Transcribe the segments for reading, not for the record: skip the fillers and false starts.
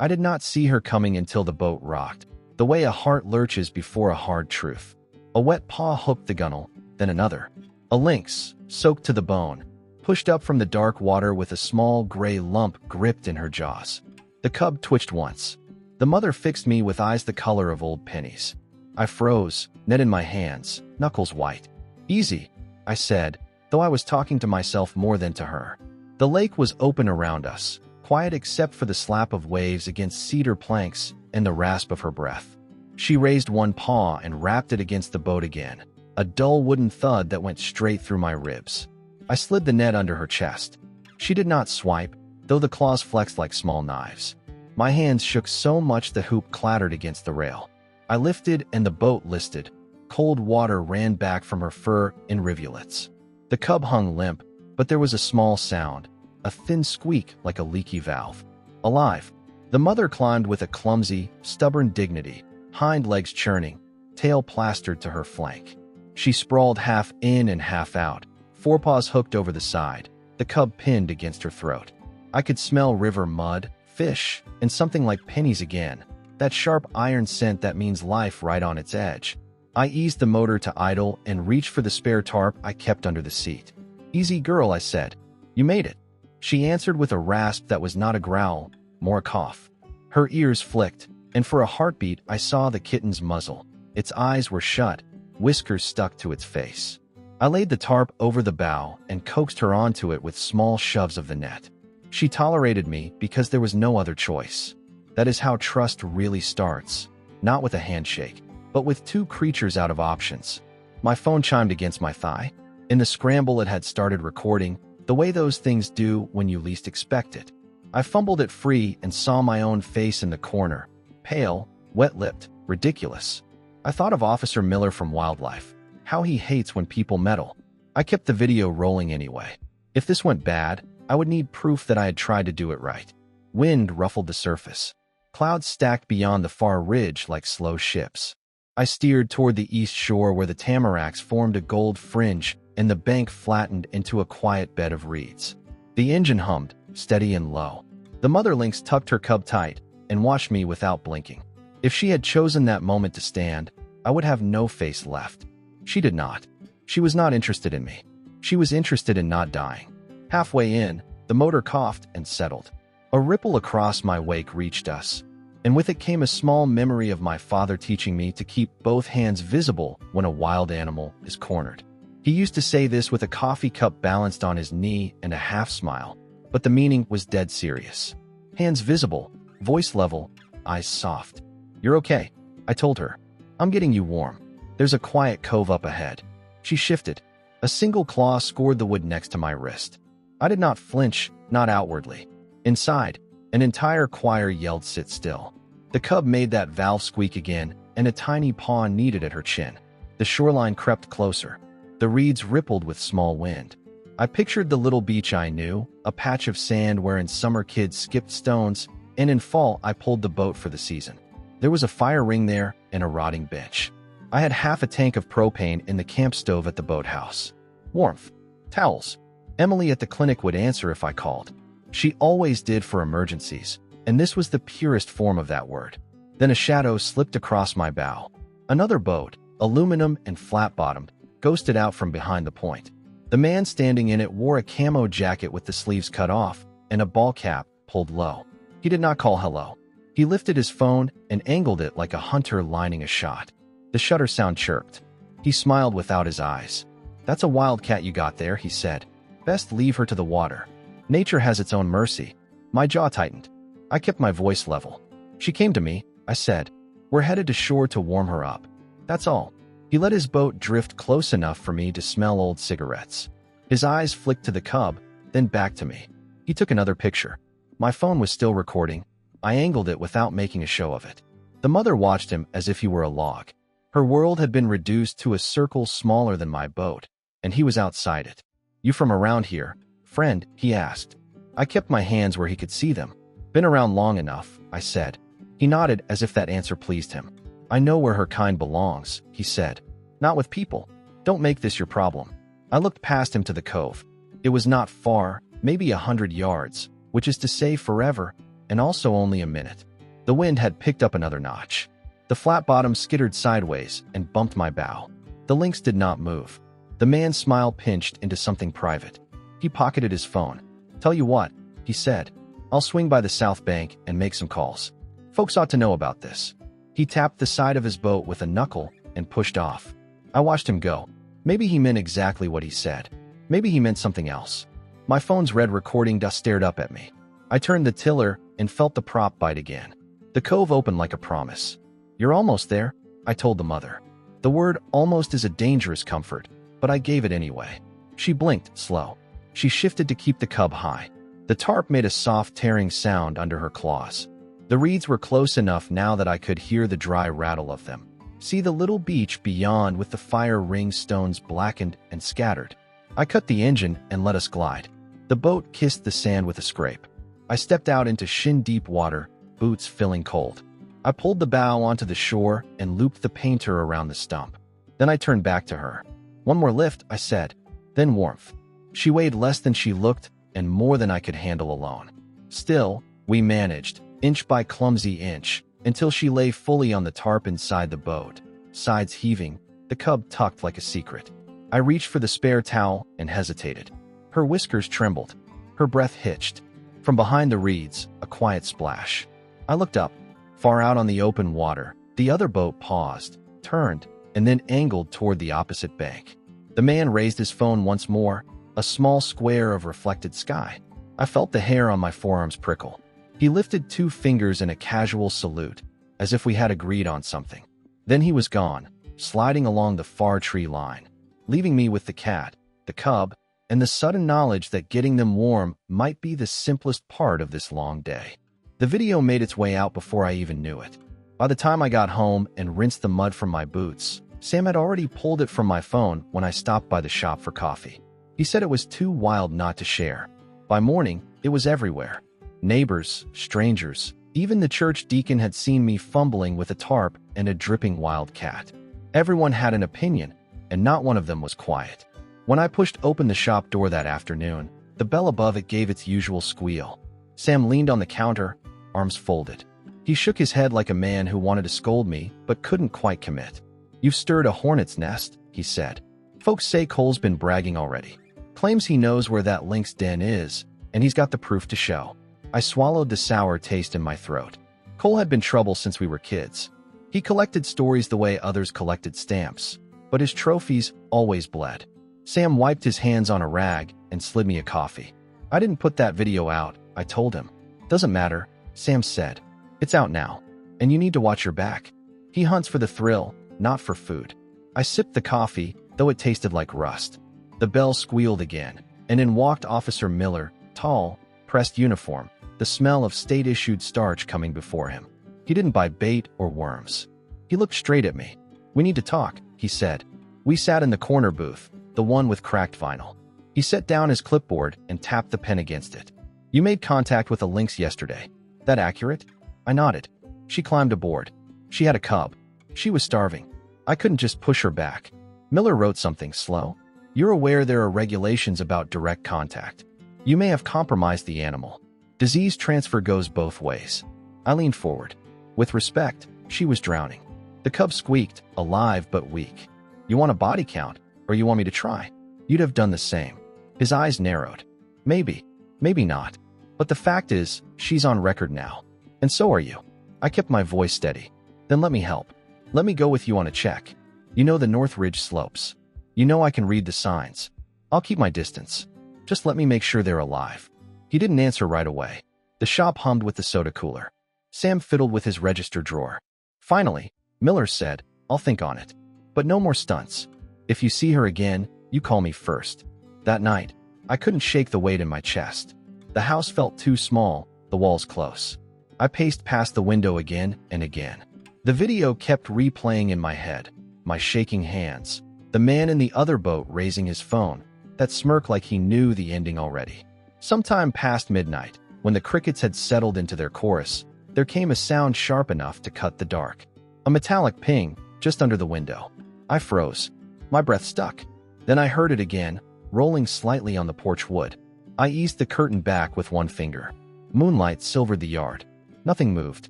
I did not see her coming until the boat rocked, the way a heart lurches before a hard truth. A wet paw hooked the gunnel, then another. A lynx, soaked to the bone, pushed up from the dark water with a small gray lump gripped in her jaws. The cub twitched once. The mother fixed me with eyes the color of old pennies. I froze, net in my hands, knuckles white. "Easy," I said, though I was talking to myself more than to her. The lake was open around us, quiet except for the slap of waves against cedar planks and the rasp of her breath. She raised one paw and rapped it against the boat again, a dull wooden thud that went straight through my ribs. I slid the net under her chest. She did not swipe, though the claws flexed like small knives. My hands shook so much the hoop clattered against the rail. I lifted and the boat listed. Cold water ran back from her fur in rivulets. The cub hung limp, but there was a small sound, a thin squeak like a leaky valve. Alive. The mother climbed with a clumsy, stubborn dignity, hind legs churning, tail plastered to her flank. She sprawled half in and half out, forepaws hooked over the side, the cub pinned against her throat. I could smell river mud, fish, and something like pennies again, that sharp iron scent that means life right on its edge. I eased the motor to idle and reached for the spare tarp I kept under the seat. "Easy girl," I said. "You made it." She answered with a rasp that was not a growl, more a cough. Her ears flicked, and for a heartbeat I saw the kitten's muzzle. Its eyes were shut, whiskers stuck to its face. I laid the tarp over the bow and coaxed her onto it with small shoves of the net. She tolerated me because there was no other choice. That is how trust really starts, not with a handshake, but with two creatures out of options. My phone chimed against my thigh. In the scramble it had started recording, the way those things do when you least expect it. I fumbled it free and saw my own face in the corner, pale, wet-lipped, ridiculous. I thought of Officer Miller from Wildlife, how he hates when people meddle. I kept the video rolling anyway. If this went bad, I would need proof that I had tried to do it right. Wind ruffled the surface. Clouds stacked beyond the far ridge like slow ships. I steered toward the east shore where the tamaracks formed a gold fringe and the bank flattened into a quiet bed of reeds. The engine hummed, steady and low. The mother lynx tucked her cub tight and watched me without blinking. If she had chosen that moment to stand, I would have no face left. She did not. She was not interested in me. She was interested in not dying. Halfway in, the motor coughed and settled. A ripple across my wake reached us, and with it came a small memory of my father teaching me to keep both hands visible when a wild animal is cornered. He used to say this with a coffee cup balanced on his knee and a half smile, but the meaning was dead serious. Hands visible, voice level, eyes soft. "You're okay," I told her. "I'm getting you warm. There's a quiet cove up ahead." She shifted. A single claw scored the wood next to my wrist. I did not flinch, not outwardly. Inside, an entire choir yelled, "Sit still." The cub made that valve squeak again, and a tiny paw kneaded at her chin. The shoreline crept closer. The reeds rippled with small wind. I pictured the little beach I knew, a patch of sand where in summer kids skipped stones, and in fall I pulled the boat for the season. There was a fire ring there and a rotting bench. I had half a tank of propane in the camp stove at the boathouse. Warmth. Towels. Emily at the clinic would answer if I called. She always did for emergencies, and this was the purest form of that word. Then a shadow slipped across my bow. Another boat, aluminum and flat-bottomed, ghosted out from behind the point. The man standing in it wore a camo jacket with the sleeves cut off and a ball cap pulled low. He did not call hello. He lifted his phone and angled it like a hunter lining a shot. The shutter sound chirped. He smiled without his eyes. "That's a wildcat you got there," he said. "Best leave her to the water. Nature has its own mercy." My jaw tightened. I kept my voice level. "She came to me," I said. "We're headed to shore to warm her up. That's all." He let his boat drift close enough for me to smell old cigarettes. His eyes flicked to the cub, then back to me. He took another picture. My phone was still recording. I angled it without making a show of it. The mother watched him as if he were a log. Her world had been reduced to a circle smaller than my boat, and he was outside it. "You from around here, friend?" he asked. I kept my hands where he could see them. "Been around long enough," I said. He nodded as if that answer pleased him. "I know where her kind belongs," he said. "Not with people. Don't make this your problem." I looked past him to the cove. It was not far, maybe 100 yards, which is to say forever, and also only a minute. The wind had picked up another notch. The flat bottom skittered sideways and bumped my bow. The lynx did not move. The man's smile pinched into something private. He pocketed his phone. "Tell you what," he said. "I'll swing by the south bank and make some calls. Folks ought to know about this." He tapped the side of his boat with a knuckle and pushed off. I watched him go. Maybe he meant exactly what he said. Maybe he meant something else. My phone's red recording dust stared up at me. I turned the tiller and felt the prop bite again. The cove opened like a promise. "You're almost there," I told the mother. The word almost is a dangerous comfort, but I gave it anyway. She blinked, slow. She shifted to keep the cub high. The tarp made a soft tearing sound under her claws. The reeds were close enough now that I could hear the dry rattle of them. See the little beach beyond with the fire-ringed stones blackened and scattered. I cut the engine and let us glide. The boat kissed the sand with a scrape. I stepped out into shin-deep water, boots filling cold. I pulled the bow onto the shore and looped the painter around the stump. Then I turned back to her. "One more lift," I said. Then warmth. She weighed less than she looked and more than I could handle alone. Still, we managed, inch by clumsy inch, until she lay fully on the tarp inside the boat, sides heaving, the cub tucked like a secret. I reached for the spare towel and hesitated. Her whiskers trembled. Her breath hitched. From behind the reeds, a quiet splash. I looked up. Far out on the open water, the other boat paused, turned, and then angled toward the opposite bank. The man raised his phone once more, a small square of reflected sky. I felt the hair on my forearms prickle. He lifted 2 fingers in a casual salute, as if we had agreed on something. Then he was gone, sliding along the far tree line, leaving me with the cat, the cub, and the sudden knowledge that getting them warm might be the simplest part of this long day. The video made its way out before I even knew it. By the time I got home and rinsed the mud from my boots, Sam had already pulled it from my phone when I stopped by the shop for coffee. He said it was too wild not to share. By morning, it was everywhere. Neighbors, strangers, even the church deacon had seen me fumbling with a tarp and a dripping wild cat. Everyone had an opinion, and not one of them was quiet. When I pushed open the shop door that afternoon, the bell above it gave its usual squeal. Sam leaned on the counter, arms folded. He shook his head like a man who wanted to scold me, but couldn't quite commit. "You've stirred a hornet's nest," he said. "Folks say Cole's been bragging already. Claims he knows where that lynx den is, and he's got the proof to show." I swallowed the sour taste in my throat. Cole had been trouble since we were kids. He collected stories the way others collected stamps, but his trophies always bled. Sam wiped his hands on a rag and slid me a coffee. "I didn't put that video out," I told him. "Doesn't matter," Sam said. "It's out now, and you need to watch your back." He hunts for the thrill, not for food. I sipped the coffee, though it tasted like rust. The bell squealed again, and in walked Officer Miller, tall, pressed uniform, the smell of state-issued starch coming before him. He didn't buy bait or worms. He looked straight at me. "We need to talk," he said. We sat in the corner booth, the one with cracked vinyl. He set down his clipboard and tapped the pen against it. "You made contact with a lynx yesterday. That accurate?" I nodded. "She climbed aboard. She had a cub. She was starving. I couldn't just push her back." Miller wrote something slow. "You're aware there are regulations about direct contact. You may have compromised the animal. Disease transfer goes both ways." I leaned forward. With respect, she was drowning. The cub squeaked, alive but weak. "You want a body count, or you want me to try?" "You'd have done the same." His eyes narrowed. "Maybe, maybe not. But the fact is, she's on record now. And so are you." I kept my voice steady. "Then let me help. Let me go with you on a check. You know the North Ridge slopes. You know I can read the signs. I'll keep my distance. Just let me make sure they're alive." He didn't answer right away. The shop hummed with the soda cooler. Sam fiddled with his register drawer. Finally, Miller said, "I'll think on it. But no more stunts. If you see her again, you call me first." That night, I couldn't shake the weight in my chest. The house felt too small, the walls close. I paced past the window again and again. The video kept replaying in my head, my shaking hands, the man in the other boat raising his phone, that smirk like he knew the ending already. Sometime past midnight, when the crickets had settled into their chorus, there came a sound sharp enough to cut the dark. A metallic ping, just under the window. I froze. My breath stuck. Then I heard it again, rolling slightly on the porch wood. I eased the curtain back with one finger. Moonlight silvered the yard. Nothing moved.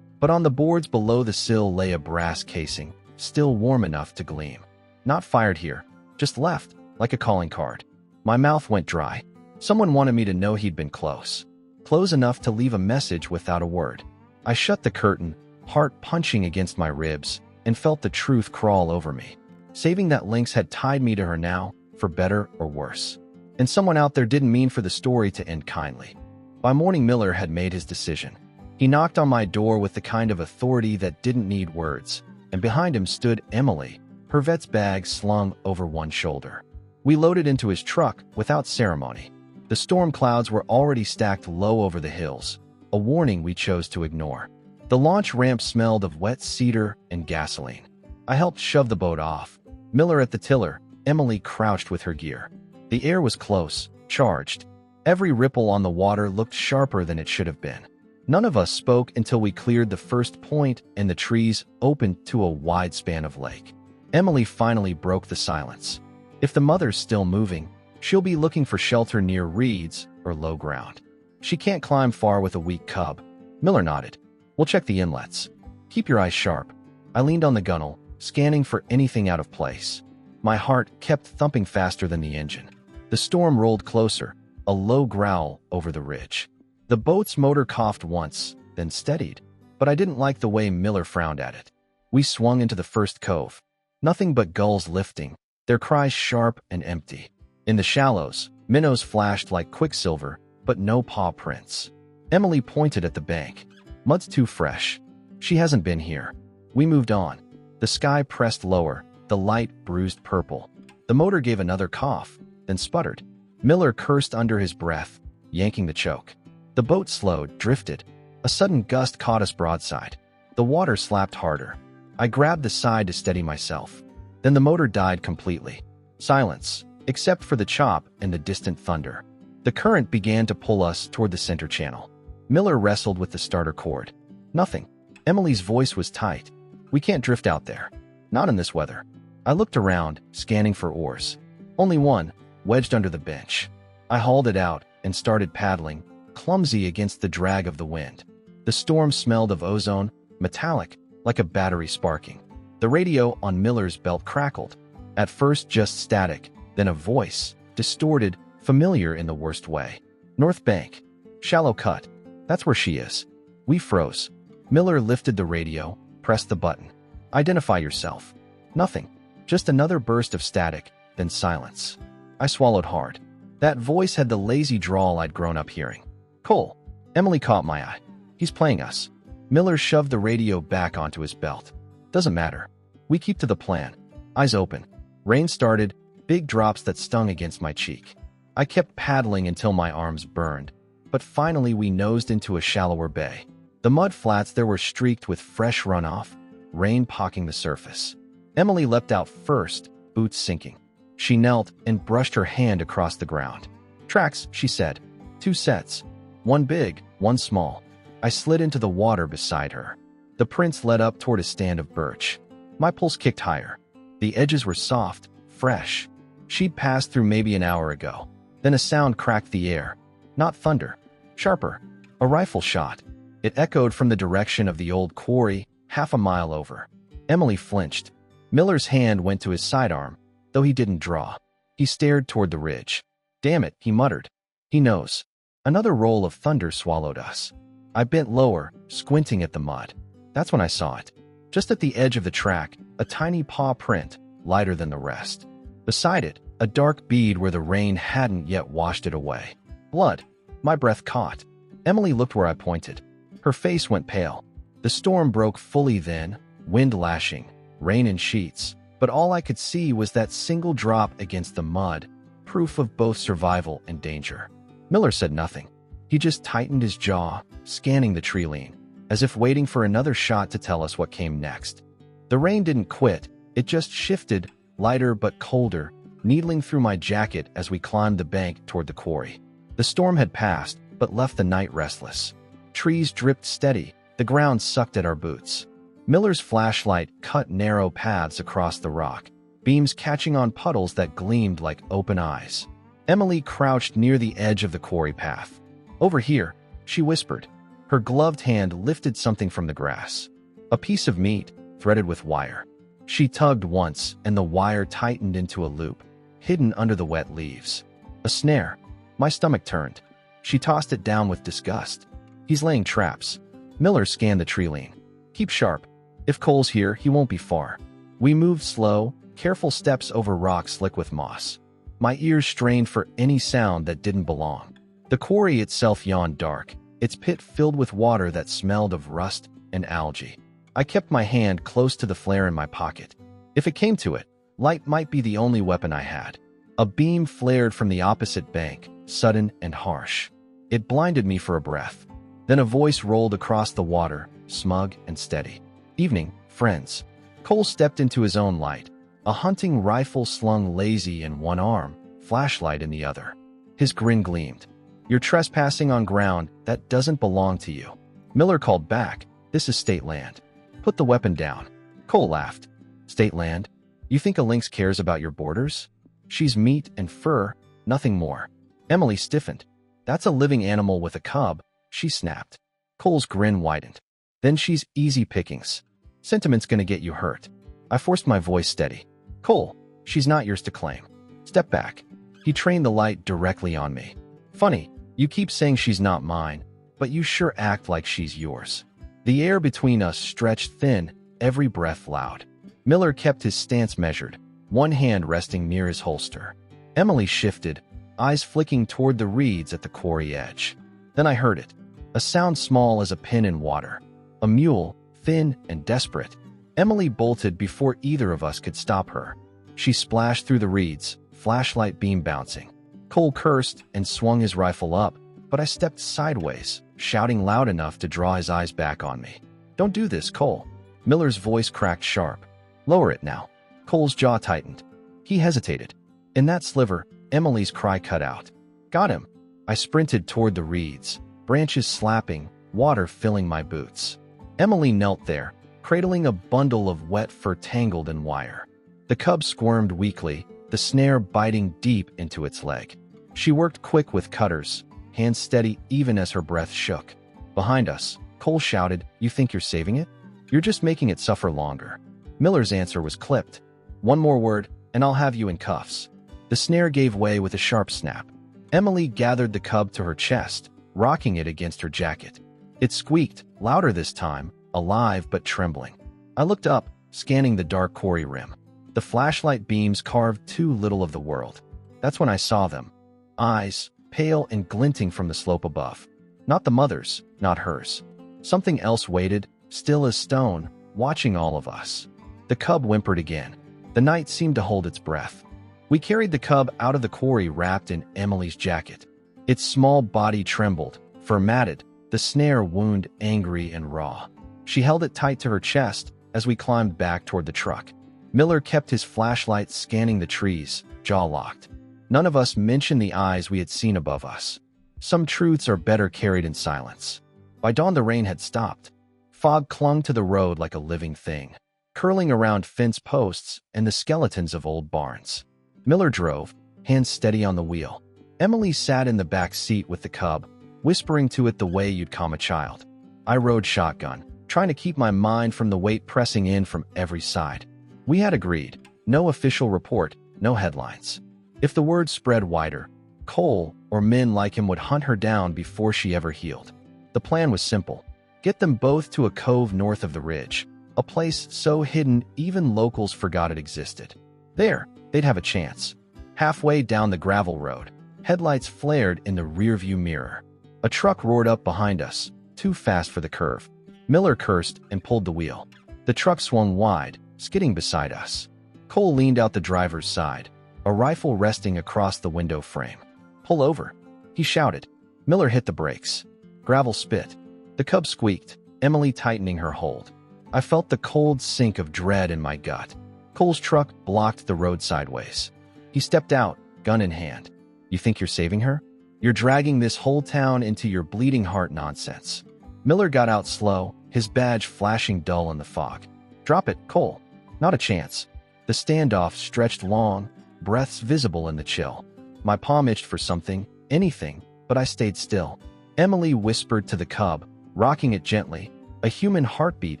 But on the boards below the sill lay a brass casing, still warm enough to gleam. Not fired here, just left, like a calling card. My mouth went dry. Someone wanted me to know he'd been close. Close enough to leave a message without a word. I shut the curtain, heart punching against my ribs, and felt the truth crawl over me. Saving that lynx had tied me to her now, for better or worse. And someone out there didn't mean for the story to end kindly. By morning, Miller had made his decision. He knocked on my door with the kind of authority that didn't need words, and behind him stood Emily, her vet's bag slung over one shoulder. We loaded into his truck without ceremony. The storm clouds were already stacked low over the hills, a warning we chose to ignore. The launch ramp smelled of wet cedar and gasoline. I helped shove the boat off. Miller at the tiller, Emily crouched with her gear. The air was close, charged. Every ripple on the water looked sharper than it should have been. None of us spoke until we cleared the first point and the trees opened to a wide span of lake. Emily finally broke the silence. If the mother's still moving, she'll be looking for shelter near reeds or low ground. She can't climb far with a weak cub. Miller nodded. We'll check the inlets. Keep your eyes sharp. I leaned on the gunwale, scanning for anything out of place. My heart kept thumping faster than the engine. The storm rolled closer, a low growl over the ridge. The boat's motor coughed once, then steadied, but I didn't like the way Miller frowned at it. We swung into the first cove. Nothing but gulls lifting, their cries sharp and empty. In the shallows, minnows flashed like quicksilver, but no paw prints. Emily pointed at the bank. Mud's too fresh. She hasn't been here. We moved on. The sky pressed lower, the light bruised purple. The motor gave another cough, then sputtered. Miller cursed under his breath, yanking the choke. The boat slowed, drifted. A sudden gust caught us broadside. The water slapped harder. I grabbed the side to steady myself. Then the motor died completely. Silence, except for the chop and the distant thunder. The current began to pull us toward the center channel. Miller wrestled with the starter cord. Nothing. Emily's voice was tight. We can't drift out there. Not in this weather. I looked around, scanning for oars. Only one, wedged under the bench. I hauled it out and started paddling, clumsy against the drag of the wind. The storm smelled of ozone, metallic, like a battery sparking. The radio on Miller's belt crackled. At first just static, then a voice, distorted, familiar in the worst way. North Bank. Shallow cut. That's where she is. We froze. Miller lifted the radio, pressed the button. Identify yourself. Nothing. Just another burst of static, then silence. I swallowed hard. That voice had the lazy drawl I'd grown up hearing. Cole. Emily caught my eye. He's playing us. Miller shoved the radio back onto his belt. Doesn't matter. We keep to the plan. Eyes open. Rain started, big drops that stung against my cheek. I kept paddling until my arms burned, but finally we nosed into a shallower bay. The mud flats there were streaked with fresh runoff, rain pocking the surface. Emily leapt out first, boots sinking. She knelt and brushed her hand across the ground. Tracks, she said. 2 sets. One big, one small. I slid into the water beside her. The prints led up toward a stand of birch. My pulse kicked higher. The edges were soft, fresh. She'd passed through maybe an hour ago. Then a sound cracked the air. Not thunder. Sharper. A rifle shot. It echoed from the direction of the old quarry, half a mile over. Emily flinched. Miller's hand went to his sidearm, though he didn't draw. He stared toward the ridge. Damn it, he muttered. He knows. Another roll of thunder swallowed us. I bent lower, squinting at the mud. That's when I saw it. Just at the edge of the track, a tiny paw print, lighter than the rest. Beside it, a dark bead where the rain hadn't yet washed it away. Blood. My breath caught. Emily looked where I pointed. Her face went pale. The storm broke fully then, wind lashing, rain in sheets, but all I could see was that single drop against the mud, proof of both survival and danger. Miller said nothing. He just tightened his jaw, scanning the tree line, as if waiting for another shot to tell us what came next. The rain didn't quit, it just shifted, lighter but colder, needling through my jacket as we climbed the bank toward the quarry. The storm had passed, but left the night restless. Trees dripped steady, the ground sucked at our boots. Miller's flashlight cut narrow paths across the rock, beams catching on puddles that gleamed like open eyes. Emily crouched near the edge of the quarry path. Over here, she whispered. Her gloved hand lifted something from the grass. A piece of meat, threaded with wire. She tugged once, and the wire tightened into a loop, hidden under the wet leaves. A snare. My stomach turned. She tossed it down with disgust. He's laying traps. Miller scanned the tree line. Keep sharp. If Cole's here, he won't be far. We moved slow, careful steps over rocks slick with moss. My ears strained for any sound that didn't belong. The quarry itself yawned dark, its pit filled with water that smelled of rust and algae. I kept my hand close to the flare in my pocket. If it came to it, light might be the only weapon I had. A beam flared from the opposite bank, sudden and harsh. It blinded me for a breath. Then a voice rolled across the water, smug and steady. Evening, friends. Cole stepped into his own light, a hunting rifle slung lazy in one arm, flashlight in the other. His grin gleamed. You're trespassing on ground that doesn't belong to you. Miller called back, this is state land. Put the weapon down. Cole laughed. State land? You think a lynx cares about your borders? She's meat and fur, nothing more. Emily stiffened. That's a living animal with a cub, she snapped. Cole's grin widened. Then she's easy pickings. Sentiment's gonna get you hurt. I forced my voice steady. Cole, she's not yours to claim. Step back. He trained the light directly on me. Funny, you keep saying she's not mine, but you sure act like she's yours. The air between us stretched thin, every breath loud. Miller kept his stance measured, one hand resting near his holster. Emily shifted, eyes flicking toward the reeds at the quarry edge. Then I heard it, a sound small as a pin in water. A mule, thin and desperate. Emily bolted before either of us could stop her. She splashed through the reeds, flashlight beam bouncing. Cole cursed and swung his rifle up, but I stepped sideways, shouting loud enough to draw his eyes back on me. Don't do this, Cole. Miller's voice cracked sharp. Lower it now. Cole's jaw tightened. He hesitated. In that sliver, Emily's cry cut out. Got him. I sprinted toward the reeds, branches slapping, water filling my boots. Emily knelt there, cradling a bundle of wet fur tangled in wire. The cub squirmed weakly, the snare biting deep into its leg. She worked quick with cutters, hands steady even as her breath shook. Behind us, Cole shouted, You think you're saving it? You're just making it suffer longer. Miller's answer was clipped. One more word, and I'll have you in cuffs. The snare gave way with a sharp snap. Emily gathered the cub to her chest, rocking it against her jacket. It squeaked, louder this time, alive but trembling. I looked up, scanning the dark quarry rim. The flashlight beams carved too little of the world. That's when I saw them. Eyes, pale and glinting from the slope above. Not the mother's, not hers. Something else waited, still as stone, watching all of us. The cub whimpered again. The night seemed to hold its breath. We carried the cub out of the quarry wrapped in Emily's jacket. Its small body trembled, fur matted, the snare wound angry and raw. She held it tight to her chest as we climbed back toward the truck. Miller kept his flashlight scanning the trees, jaw locked. None of us mentioned the eyes we had seen above us. Some truths are better carried in silence. By dawn the rain had stopped. Fog clung to the road like a living thing, curling around fence posts and the skeletons of old barns. Miller drove, hands steady on the wheel. Emily sat in the back seat with the cub, whispering to it the way you'd calm a child. I rode shotgun, trying to keep my mind from the weight pressing in from every side. We had agreed, no official report, no headlines. If the word spread wider, Cole or men like him would hunt her down before she ever healed. The plan was simple. Get them both to a cove north of the ridge, a place so hidden even locals forgot it existed. There, they'd have a chance. Halfway down the gravel road, headlights flared in the rearview mirror. A truck roared up behind us, too fast for the curve. Miller cursed and pulled the wheel. The truck swung wide, skidding beside us. Cole leaned out the driver's side, a rifle resting across the window frame. Pull over, he shouted. Miller hit the brakes. Gravel spit. The cub squeaked, Emily tightening her hold. I felt the cold sink of dread in my gut. Cole's truck blocked the road sideways. He stepped out, gun in hand. You think you're saving her? You're dragging this whole town into your bleeding heart nonsense. Miller got out slow, his badge flashing dull in the fog. Drop it, Cole. Not a chance. The standoff stretched long, breaths visible in the chill. My palm itched for something, anything, but I stayed still. Emily whispered to the cub, rocking it gently, a human heartbeat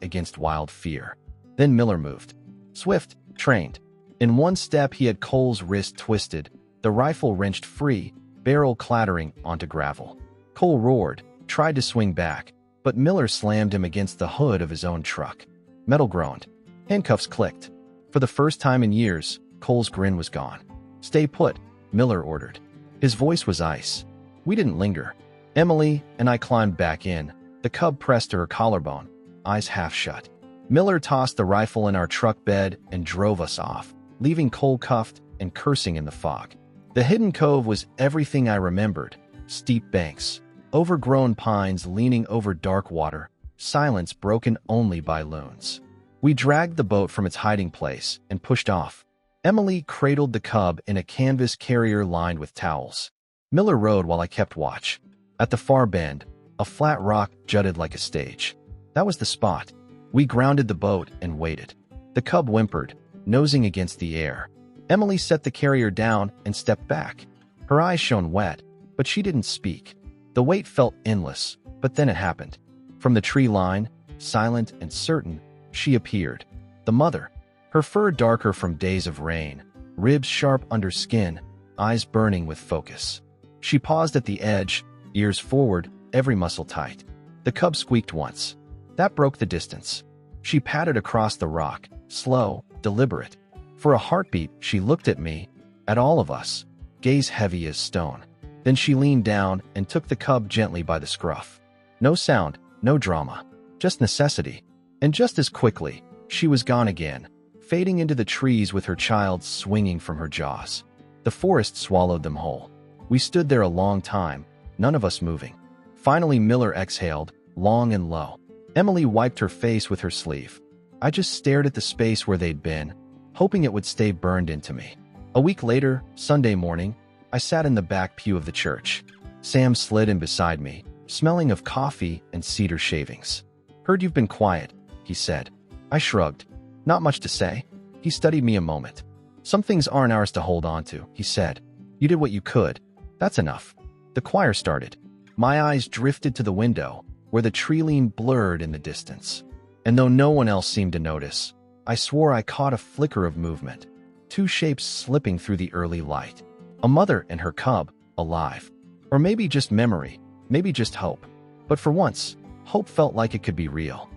against wild fear. Then Miller moved. Swift, trained. In one step he had Cole's wrist twisted, the rifle wrenched free, barrel clattering onto gravel. Cole roared, tried to swing back, but Miller slammed him against the hood of his own truck. Metal groaned. Handcuffs clicked. For the first time in years, Cole's grin was gone. "Stay put," Miller ordered. His voice was ice. We didn't linger. Emily and I climbed back in, the cub pressed to her collarbone, eyes half shut. Miller tossed the rifle in our truck bed and drove us off, leaving Cole cuffed and cursing in the fog. The hidden cove was everything I remembered. Steep banks, overgrown pines leaning over dark water, silence broken only by loons. We dragged the boat from its hiding place and pushed off. Emily cradled the cub in a canvas carrier lined with towels. Miller rowed while I kept watch. At the far bend, a flat rock jutted like a stage. That was the spot. We grounded the boat and waited. The cub whimpered, nosing against the air. Emily set the carrier down and stepped back. Her eyes shone wet, but she didn't speak. The wait felt endless, but then it happened. From the tree line, silent and certain, she appeared. The mother. Her fur darker from days of rain, ribs sharp under skin, eyes burning with focus. She paused at the edge, ears forward, every muscle tight. The cub squeaked once. That broke the distance. She patted across the rock, slow, deliberate. For a heartbeat, she looked at me, at all of us, gaze heavy as stone. Then she leaned down and took the cub gently by the scruff. No sound, no drama, just necessity. And just as quickly, she was gone again, fading into the trees with her child swinging from her jaws. The forest swallowed them whole. We stood there a long time, none of us moving. Finally, Miller exhaled, long and low. Emily wiped her face with her sleeve. I just stared at the space where they'd been, hoping it would stay burned into me. A week later, Sunday morning, I sat in the back pew of the church. Sam slid in beside me, smelling of coffee and cedar shavings. "Heard you've been quiet," he said. I shrugged. "Not much to say." He studied me a moment. "Some things aren't ours to hold on to," he said. "You did what you could. That's enough." The choir started. My eyes drifted to the window, where the tree line blurred in the distance. And though no one else seemed to notice, I swore I caught a flicker of movement. Two shapes slipping through the early light. A mother and her cub, alive. Or maybe just memory, maybe just hope. But for once, hope felt like it could be real.